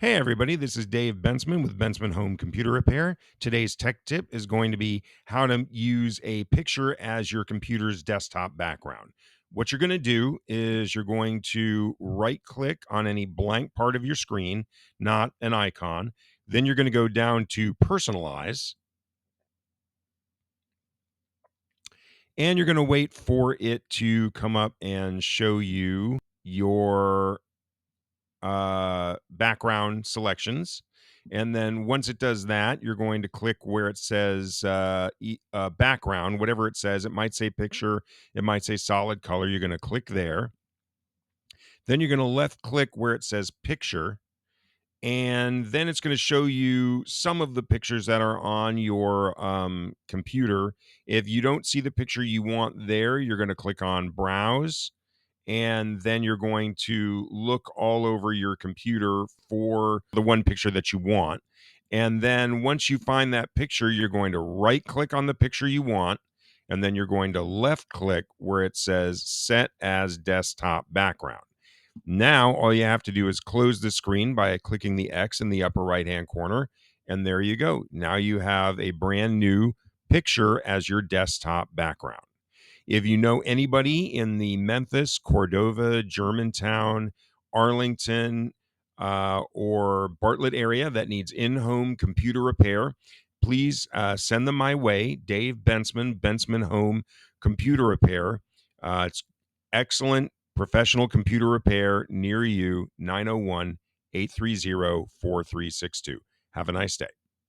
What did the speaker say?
Hey everybody, this is Dave Bensman with Bensman Home Computer Repair. Today's tech tip is going to be how to use a picture as your computer's desktop background. What you're going to do is you're going to right click on any blank part of your screen, not an icon. Then you're going to go down to personalize and you're going to wait for it to come up and show you your background selections. And then once it does that, you're going to click where it says background, whatever it says. It might say picture, it might say solid color. You're going to click there. Then you're going to left click where it says picture. And then it's going to show you some of the pictures that are on your computer. If you don't see the picture you want there, you're going to click on browse, and then you're going to look all over your computer for the one picture that you want. And then once you find that picture, you're going to right click on the picture you want, and then you're going to left click where it says set as desktop background. Now all you have to do is close the screen by clicking the X in the upper right hand corner, and there you go. Now you have a brand new picture as your desktop background. If you know anybody in the Memphis, Cordova, Germantown, Arlington, or Bartlett area that needs in home computer repair, please send them my way. Dave Bensman, Bensman Home Computer Repair. It's excellent professional computer repair near you, 901 830 4362. Have a nice day.